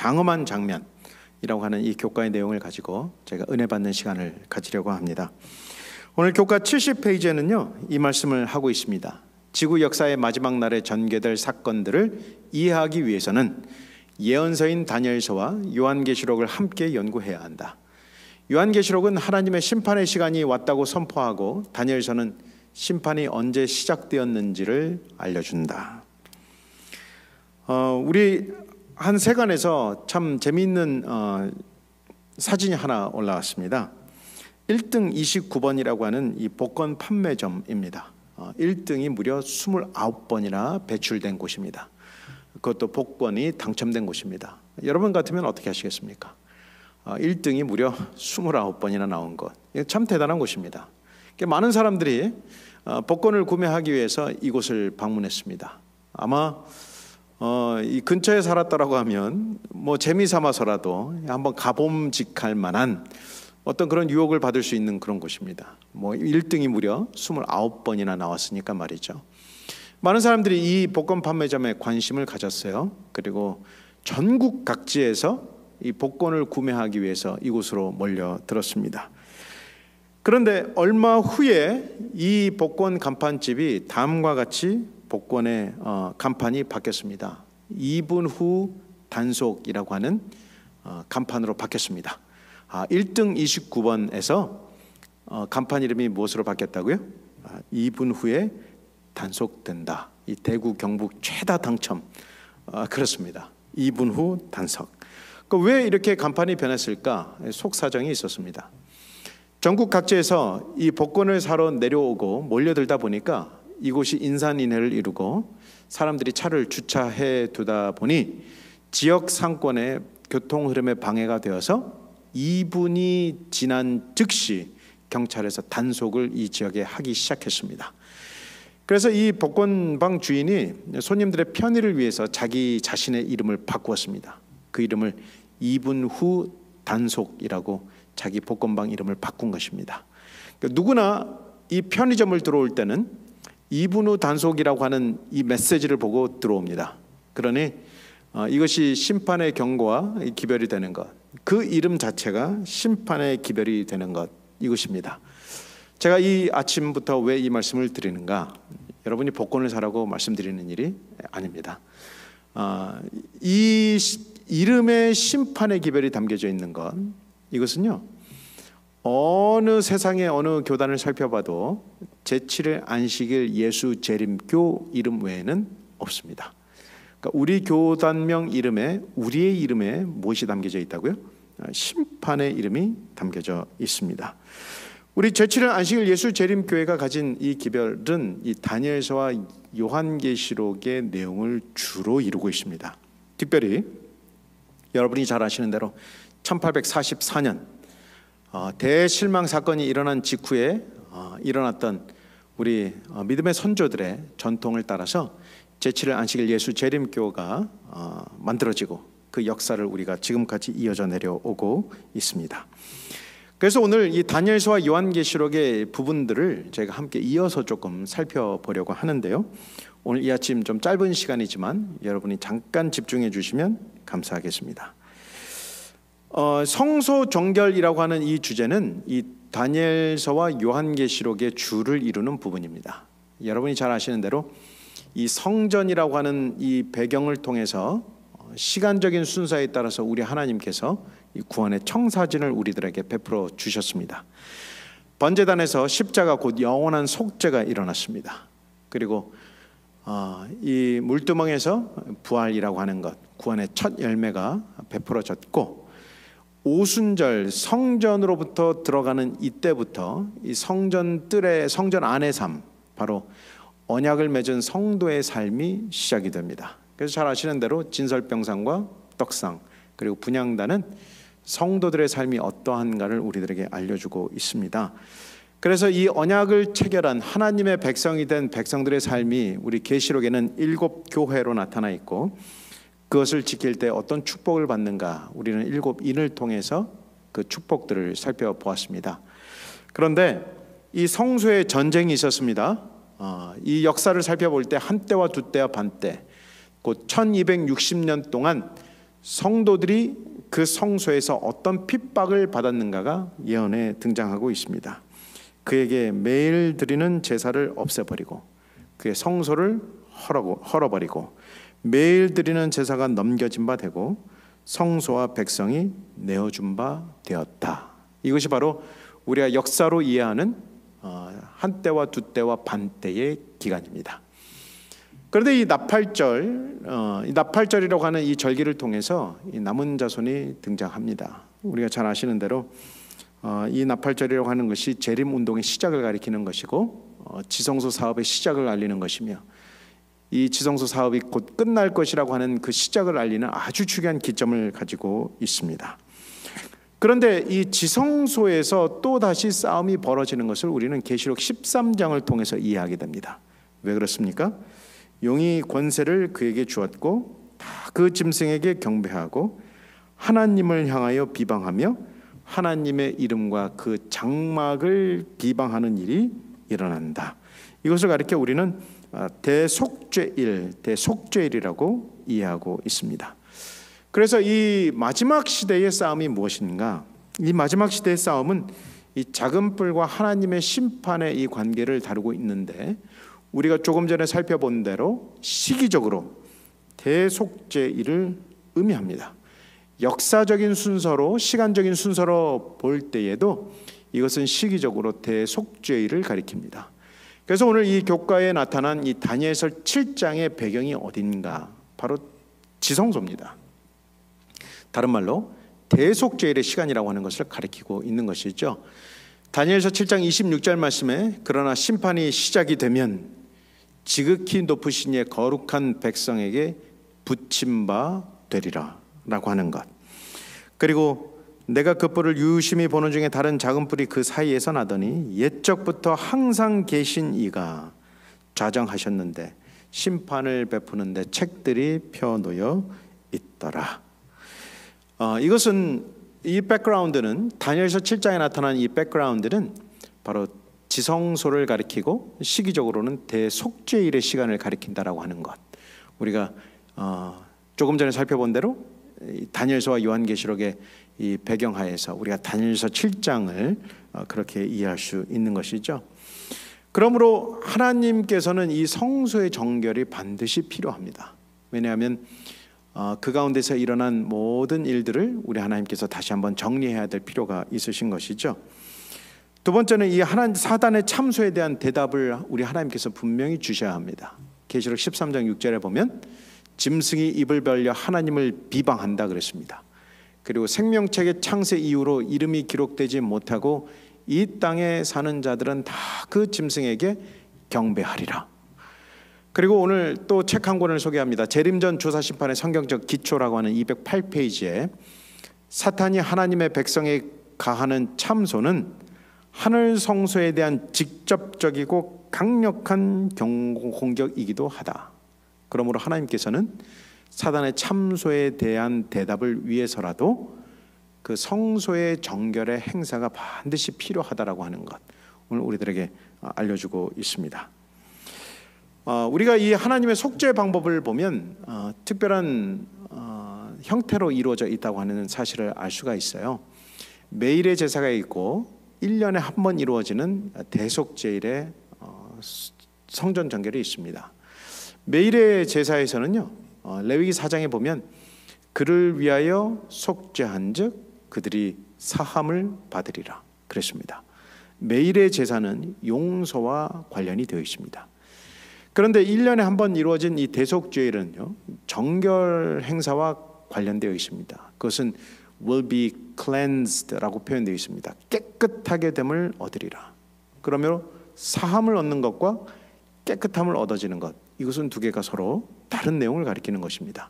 장엄한 장면이라고 하는 이 교과의 내용을 가지고 제가 은혜 받는 시간을 가지려고 합니다. 오늘 교과 70페이지에는요 이 말씀을 하고 있습니다. 지구 역사의 마지막 날에 전개될 사건들을 이해하기 위해서는 예언서인 다니엘서와 요한계시록을 함께 연구해야 한다. 요한계시록은 하나님의 심판의 시간이 왔다고 선포하고 다니엘서는 심판이 언제 시작되었는지를 알려준다. 우리 한 세간에서 참 재미있는 사진이 하나 올라왔습니다. 1등 29번이라고 하는 이 복권 판매점입니다. 1등이 무려 29번이나 배출된 곳입니다. 그것도 복권이 당첨된 곳입니다. 여러분 같으면 어떻게 하시겠습니까? 1등이 무려 29번이나 나온 것, 참 대단한 곳입니다. 많은 사람들이 복권을 구매하기 위해서 이곳을 방문했습니다. 아마 이 근처에 살았다라고 하면 뭐 재미삼아서라도 한번 가봄직할 만한 어떤 그런 유혹을 받을 수 있는 그런 곳입니다. 뭐 1등이 무려 29번이나 나왔으니까 말이죠. 많은 사람들이 이 복권 판매점에 관심을 가졌어요. 그리고 전국 각지에서 이 복권을 구매하기 위해서 이곳으로 몰려들었습니다. 그런데 얼마 후에 이 복권 간판집이 다음과 같이 복권의 간판이 바뀌었습니다. 2분 후 단속이라고 하는 간판으로 바뀌었습니다. 1등 29번에서 간판 이름이 무엇으로 바뀌었다고요? 2분 후에 단속된다. 이 대구 경북 최다 당첨. 그렇습니다. 2분 후 단속. 왜 이렇게 간판이 변했을까? 속사정이 있었습니다. 전국 각지에서 이 복권을 사러 내려오고 몰려들다 보니까 이곳이 인산인해를 이루고 사람들이 차를 주차해 두다 보니 지역 상권의 교통 흐름에 방해가 되어서 2분이 지난 즉시 경찰에서 단속을 이 지역에 하기 시작했습니다. 그래서 이 복권방 주인이 손님들의 편의를 위해서 자기 자신의 이름을 바꾸었습니다. 그 이름을 2분 후 단속이라고 자기 복권방 이름을 바꾼 것입니다. 누구나 이 편의점을 들어올 때는 2분 후 단속이라고 하는 이 메시지를 보고 들어옵니다. 그러니 이것이 심판의 경고와 기별이 되는 것, 그 이름 자체가 심판의 기별이 되는 것, 이것입니다. 제가 이 아침부터 왜 이 말씀을 드리는가? 여러분이 복권을 사라고 말씀드리는 일이 아닙니다. 이 이름에 심판의 기별이 담겨져 있는 것, 이것은요 어느 세상의 어느 교단을 살펴봐도 제7일 안식일 예수 재림교 이름 외에는 없습니다. 그러니까 우리 교단명 이름에, 우리의 이름에 무엇이 담겨져 있다고요? 심판의 이름이 담겨져 있습니다. 우리 제7일 안식일 예수 재림교회가 가진 이 기별은 이 다니엘서와 요한계시록의 내용을 주로 이루고 있습니다. 특별히 여러분이 잘 아시는 대로 1844년 대실망 사건이 일어난 직후에 일어났던 우리 믿음의 선조들의 전통을 따라서 제7일 안식일 예수 재림교가 만들어지고 그 역사를 우리가 지금까지 이어져 내려오고 있습니다. 그래서 오늘 이 다니엘서와 요한계시록의 부분들을 제가 함께 이어서 조금 살펴보려고 하는데요. 오늘 이 아침 좀 짧은 시간이지만 여러분이 잠깐 집중해 주시면 감사하겠습니다. 성소 정결이라고 하는 이 주제는 이 다니엘서와 요한계시록의 주를 이루는 부분입니다. 여러분이 잘 아시는 대로 이 성전이라고 하는 이 배경을 통해서 시간적인 순서에 따라서 우리 하나님께서 이 구원의 청사진을 우리들에게 베풀어 주셨습니다. 번제단에서 십자가 곧 영원한 속죄가 일어났습니다. 그리고 이 물두멍에서 부활이라고 하는 것, 구원의 첫 열매가 베풀어졌고, 오순절 성전으로부터 들어가는 이때부터 이 성전 뜰의 성전 안의 삶, 바로 언약을 맺은 성도의 삶이 시작이 됩니다. 그래서 잘 아시는 대로 진설병상과 떡상 그리고 분향단은 성도들의 삶이 어떠한가를 우리들에게 알려주고 있습니다. 그래서 이 언약을 체결한 하나님의 백성이 된 백성들의 삶이 우리 계시록에는 7 교회로 나타나 있고, 그것을 지킬 때 어떤 축복을 받는가 우리는 7 인을 통해서 그 축복들을 살펴보았습니다. 그런데 이 성소에 전쟁이 있었습니다. 이 역사를 살펴볼 때 한때와 두때와 반때, 곧 1260년 동안 성도들이 그 성소에서 어떤 핍박을 받았는가가 예언에 등장하고 있습니다. 그에게 매일 드리는 제사를 없애버리고 그의 성소를 헐어버리고 매일 드리는 제사가 넘겨진 바 되고 성소와 백성이 내어준 바 되었다. 이것이 바로 우리가 역사로 이해하는 한때와 두때와 반때의 기간입니다. 그런데 이 나팔절이라고 하는 이 절기를 통해서 이 남은 자손이 등장합니다. 우리가 잘 아시는 대로 이 나팔절이라고 하는 것이 재림 운동의 시작을 가리키는 것이고 지성소 사업의 시작을 알리는 것이며 이 지성소 사업이 곧 끝날 것이라고 하는 그 시작을 알리는 아주 중요한 기점을 가지고 있습니다. 그런데 이 지성소에서 또 다시 싸움이 벌어지는 것을 우리는 계시록 13장을 통해서 이해하게 됩니다. 왜 그렇습니까? 용이 권세를 그에게 주었고 다 그 짐승에게 경배하고 하나님을 향하여 비방하며 하나님의 이름과 그 장막을 비방하는 일이 일어난다. 이것을 가리켜 우리는 대속죄일이라고 이해하고 있습니다. 그래서 이 마지막 시대의 싸움이 무엇인가? 이 마지막 시대의 싸움은 이 작은 뿔과 하나님의 심판의 이 관계를 다루고 있는데 우리가 조금 전에 살펴본 대로 시기적으로 대속죄일을 의미합니다. 역사적인 순서로 시간적인 순서로 볼 때에도 이것은 시기적으로 대속죄일을 가리킵니다. 그래서 오늘 이 교과에 나타난 이 다니엘서 7장의 배경이 어딘가? 바로 지성소입니다. 다른 말로 대속죄일의 시간이라고 하는 것을 가리키고 있는 것이죠. 다니엘서 7장 26절 말씀에 그러나 심판이 시작이 되면 지극히 높으신 이의 거룩한 백성에게 붙임 바 되리라 라고 하는 것. 그리고 내가 그 뿔을 유심히 보는 중에 다른 작은 뿔이 그 사이에서 나더니 옛적부터 항상 계신 이가 좌정하셨는데 심판을 베푸는데 책들이 펴놓여 있더라. 이것은 이 백그라운드는 다니엘서 7장에 나타난 이 백그라운드는 바로 지성소를 가리키고 시기적으로는 대속죄일의 시간을 가리킨다라고 하는 것. 우리가 조금 전에 살펴본 대로 다니엘서와 요한계시록의 이 배경하에서 우리가 다니엘서 7장을 그렇게 이해할 수 있는 것이죠. 그러므로 하나님께서는 이 성소의 정결이 반드시 필요합니다. 왜냐하면 그 가운데서 일어난 모든 일들을 우리 하나님께서 다시 한번 정리해야 될 필요가 있으신 것이죠. 두 번째는 이 사단의 참소에 대한 대답을 우리 하나님께서 분명히 주셔야 합니다. 계시록 13장 6절에 보면 짐승이 입을 벌려 하나님을 비방한다 그랬습니다. 그리고 생명책의 창세 이후로 이름이 기록되지 못하고 이 땅에 사는 자들은 다 그 짐승에게 경배하리라. 그리고 오늘 또 책 한 권을 소개합니다. 재림전 조사심판의 성경적 기초라고 하는 208페이지에 사탄이 하나님의 백성에 가하는 참소는 하늘 성소에 대한 직접적이고 강력한 공격이기도 하다. 그러므로 하나님께서는 사단의 참소에 대한 대답을 위해서라도 그 성소의 정결의 행사가 반드시 필요하다라고 하는 것, 오늘 우리들에게 알려주고 있습니다. 우리가 이 하나님의 속죄 방법을 보면 특별한 형태로 이루어져 있다고 하는 사실을 알 수가 있어요. 매일의 제사가 있고 1년에 한 번 이루어지는 대속죄일의 성전 정결이 있습니다. 매일의 제사에서는요, 레위기 4장에 보면 그를 위하여 속죄한즉 그들이 사함을 받으리라 그랬습니다. 매일의 제사는 용서와 관련이 되어 있습니다. 그런데 1년에 한 번 이루어진 이 대속죄일은요, 정결 행사와 관련되어 있습니다. 그것은 will be cleansed라고 표현되어 있습니다. 깨끗하게 됨을 얻으리라. 그러면 사함을 얻는 것과 깨끗함을 얻어지는 것, 이것은 두 개가 서로 다른 내용을 가리키는 것입니다.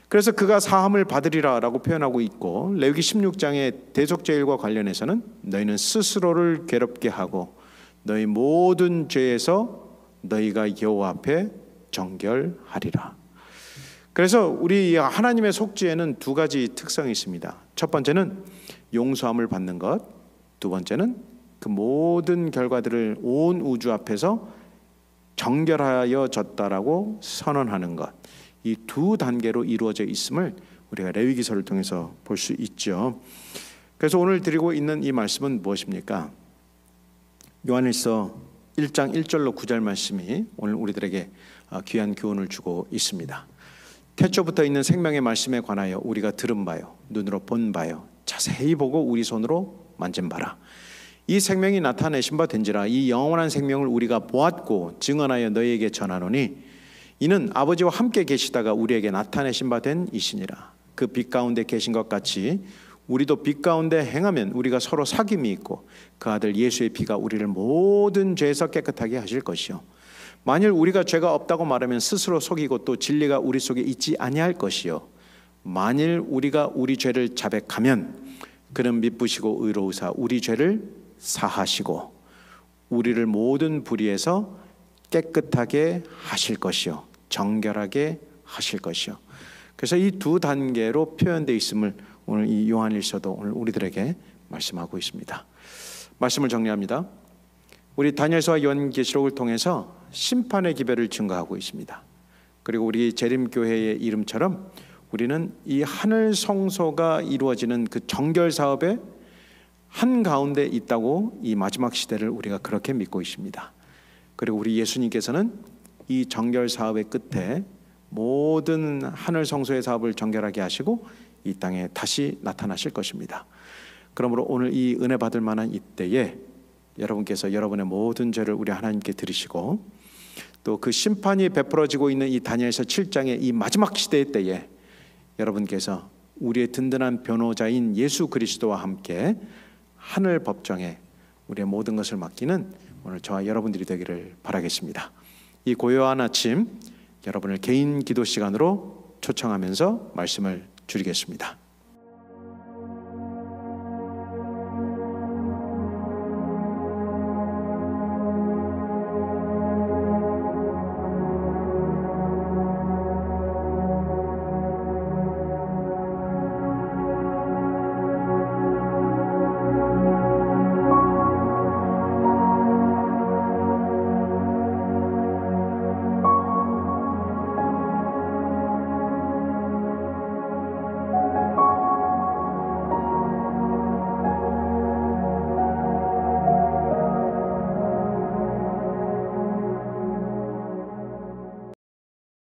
그래서 그가 사함을 받으리라 라고 표현하고 있고, 레위기 16장의 대속죄일과 관련해서는 너희는 스스로를 괴롭게 하고 너희 모든 죄에서 너희가 여호와 앞에 정결하리라. 그래서 우리 하나님의 속죄에는 두 가지 특성이 있습니다. 첫 번째는 용서함을 받는 것, 두 번째는 그 모든 결과들을 온 우주 앞에서 정결하여졌다라고 선언하는 것. 이 두 단계로 이루어져 있음을 우리가 레위기서를 통해서 볼 수 있죠. 그래서 오늘 드리고 있는 이 말씀은 무엇입니까? 요한일서 1장 1절로 9절 말씀이 오늘 우리들에게 귀한 교훈을 주고 있습니다. 태초부터 있는 생명의 말씀에 관하여 우리가 들은 바요, 눈으로 본 바요, 자세히 보고 우리 손으로 만진 바라. 이 생명이 나타내신 바 된지라. 이 영원한 생명을 우리가 보았고 증언하여 너희에게 전하노니 이는 아버지와 함께 계시다가 우리에게 나타내신 바 된 이시니라. 그 빛 가운데 계신 것 같이 우리도 빛 가운데 행하면 우리가 서로 사귐이 있고 그 아들 예수의 피가 우리를 모든 죄에서 깨끗하게 하실 것이요 만일 우리가 죄가 없다고 말하면 스스로 속이고 또 진리가 우리 속에 있지 아니할 것이요 만일 우리가 우리 죄를 자백하면 그는 미쁘시고 의로우사 우리 죄를 사하시고 우리를 모든 불의에서 깨끗하게 하실 것이요 정결하게 하실 것이요. 그래서 이 두 단계로 표현되어 있음을 오늘 이 요한일서도 오늘 우리들에게 말씀하고 있습니다. 말씀을 정리합니다. 우리 다니엘서와 요한계시록을 통해서 심판의 기별을 증거하고 있습니다. 그리고 우리 재림교회의 이름처럼 우리는 이 하늘 성소가 이루어지는 그 정결 사업의 한가운데 있다고 이 마지막 시대를 우리가 그렇게 믿고 있습니다. 그리고 우리 예수님께서는 이 정결 사업의 끝에 모든 하늘 성소의 사업을 정결하게 하시고 이 땅에 다시 나타나실 것입니다. 그러므로 오늘 이 은혜 받을 만한 이때에 여러분께서 여러분의 모든 죄를 우리 하나님께 드리시고 또 그 심판이 베풀어지고 있는 이 다니엘서 7장의 이 마지막 시대의 때에 여러분께서 우리의 든든한 변호자인 예수 그리스도와 함께 하늘 법정에 우리의 모든 것을 맡기는 오늘 저와 여러분들이 되기를 바라겠습니다. 이 고요한 아침 여러분을 개인 기도 시간으로 초청하면서 말씀을 드리겠습니다.